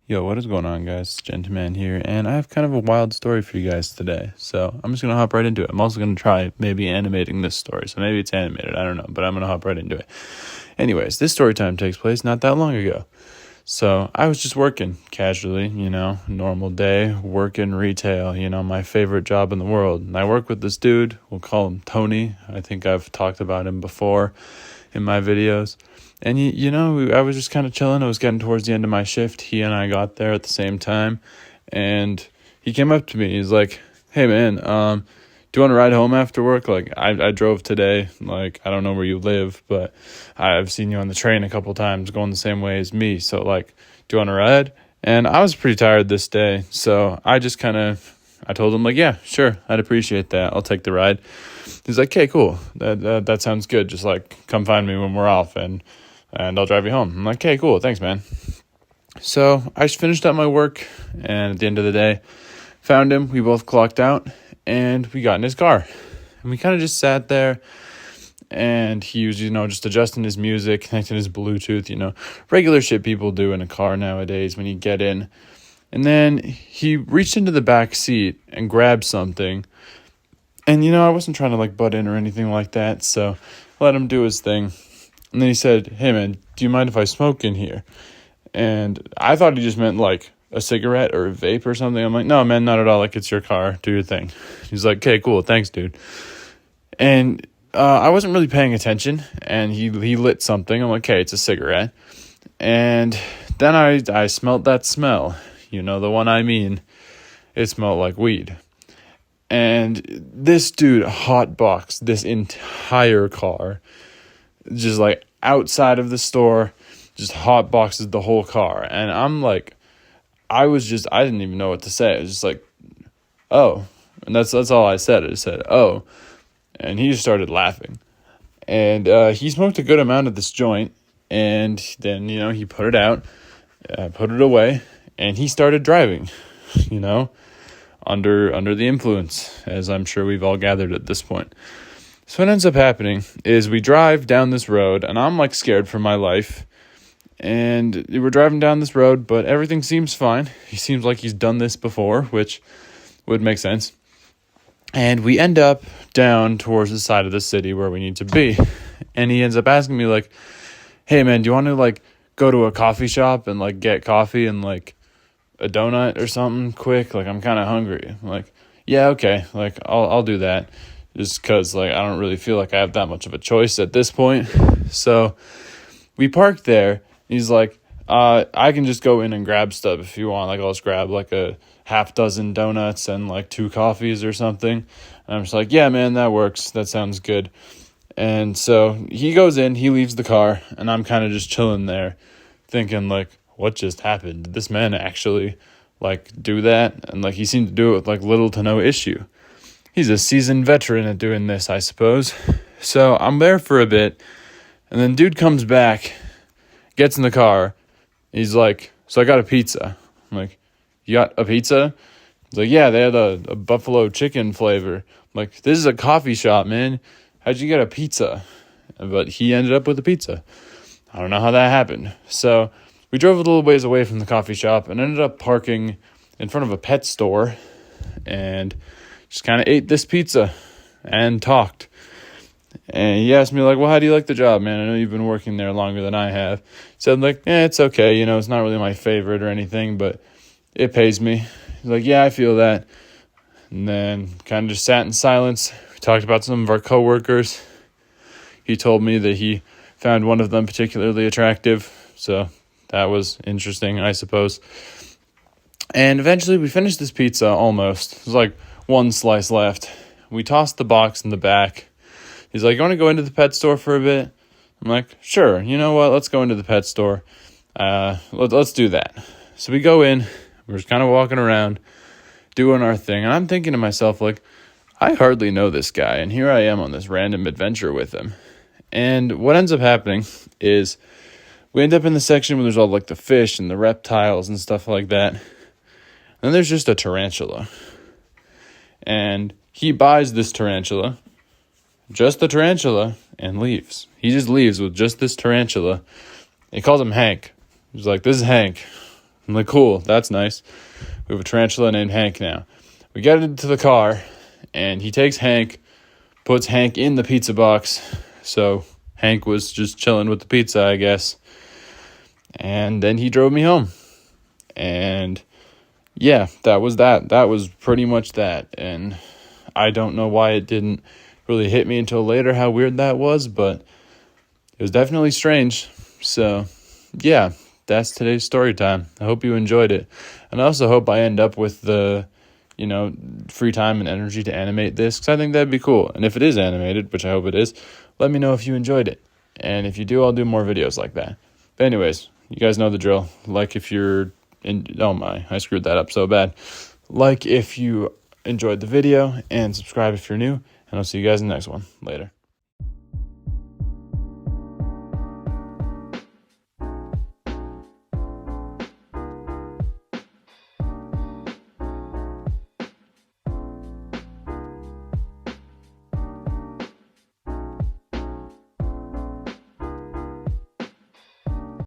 Yo, what is going on, guys? It's GentooMan here, and I have kind of a wild story for you guys today. So I'm just going to hop right into it. I'm also going to try maybe animating this story. So maybe it's animated, I don't know, but I'm going to hop right into it. Anyways, this story time takes place not that long ago. So I was just working casually, normal day, working retail, my favorite job in the world. And I work with this dude, we'll call him Tony. I think I've talked about him before in my videos. And, I was just kind of chilling. I was getting towards the end of my shift. He and I got there at the same time. And he came up to me. He's like, hey, man, do you want to ride home after work? Like, I drove today. Like, I don't know where you live, but I've seen you on the train a couple times going the same way as me. So, like, do you want to ride? And I was pretty tired this day. So I just I told him, like, yeah, sure. I'd appreciate that. I'll take the ride. He's like, okay, cool. That sounds good. Just, like, come find me when we're off and I'll drive you home. I'm like, okay, cool. Thanks, man. So I just finished up my work, and at the end of the day, found him. We both clocked out, and we got in his car. And we kind of just sat there, and he was, just adjusting his music, connecting his Bluetooth, regular shit people do in a car nowadays when you get in. And then he reached into the back seat and grabbed something. And, I wasn't trying to, like, butt in or anything like that, so I let him do his thing. And then he said, hey, man, do you mind if I smoke in here? And I thought he just meant, like, a cigarette or a vape or something. I'm like, no, man, not at all. Like, it's your car. Do your thing. He's like, okay, cool. Thanks, dude. And I wasn't really paying attention, and he lit something. I'm like, okay, it's a cigarette. And then I smelled that smell. The one I mean. It smelled like weed. And this dude hotboxed this entire car. Just like outside of the store, just hot boxes the whole car. And I'm like, I didn't even know what to say. I was just like, oh. And that's all I said. I just said, oh. And he just started laughing. And he smoked a good amount of this joint. And then, he put it out, put it away, and he started driving, under the influence, as I'm sure we've all gathered at this point. So what ends up happening is we drive down this road, and I'm, like, scared for my life. And we're driving down this road, but everything seems fine. He seems like he's done this before, which would make sense. And we end up down towards the side of the city where we need to be. And he ends up asking me, like, hey, man, do you want to, like, go to a coffee shop and, like, get coffee and, like, a donut or something quick? Like, I'm kind of hungry. I'm like, yeah, okay. Like, I'll do that. Just because, like, I don't really feel like I have that much of a choice at this point. So we parked there. He's like, I can just go in and grab stuff if you want. Like, I'll just grab, like, a half dozen donuts and, like, 2 coffees or something. And I'm just like, yeah, man, that works. That sounds good. And so he goes in, he leaves the car, and I'm kind of just chilling there thinking, like, what just happened? Did this man actually, like, do that? And, like, he seemed to do it with, like, little to no issue. He's a seasoned veteran at doing this, I suppose. So I'm there for a bit, and then dude comes back, gets in the car. He's like, so I got a pizza. I'm like, you got a pizza? He's like, yeah, they had a buffalo chicken flavor. I'm like, this is a coffee shop, man. How'd you get a pizza? But he ended up with a pizza. I don't know how that happened. So we drove a little ways away from the coffee shop and ended up parking in front of a pet store and just kind of ate this pizza and talked. And he asked me, like, well, how do you like the job, man? I know you've been working there longer than I have. Said, like, it's okay. It's not really my favorite or anything, but it pays me. He's like, yeah, I feel that. And then kind of just sat in silence. We talked about some of our coworkers. He told me that he found one of them particularly attractive. So that was interesting, I suppose. And eventually we finished this pizza almost. It was like one slice left. We tossed the box in the back. He's like, you want to go into the pet store for a bit? I'm like, sure. You know what? Let's go into the pet store. Let's do that. So we go in. We're just kind of walking around, doing our thing. And I'm thinking to myself, like, I hardly know this guy. And here I am on this random adventure with him. And what ends up happening is we end up in the section where there's all, like, the fish and the reptiles and stuff like that. And there's just a tarantula. And he buys this tarantula, just the tarantula, and leaves. He just leaves with just this tarantula. He calls him Hank. He's like, this is Hank. I'm like, cool, that's nice. We have a tarantula named Hank now. We get into the car, and he takes Hank, puts Hank in the pizza box. So Hank was just chilling with the pizza, I guess. And then he drove me home. And yeah, that was that. That was pretty much that. And I don't know why it didn't really hit me until later how weird that was, but it was definitely strange. So yeah, that's today's story time. I hope you enjoyed it. And I also hope I end up with the, free time and energy to animate this, because I think that'd be cool. And if it is animated, which I hope it is, let me know if you enjoyed it. And if you do, I'll do more videos like that. But anyways, you guys know the drill. Like if you're oh my, I screwed that up so bad. Like if you enjoyed the video, and subscribe if you're new, and I'll see you guys in the next one. Later.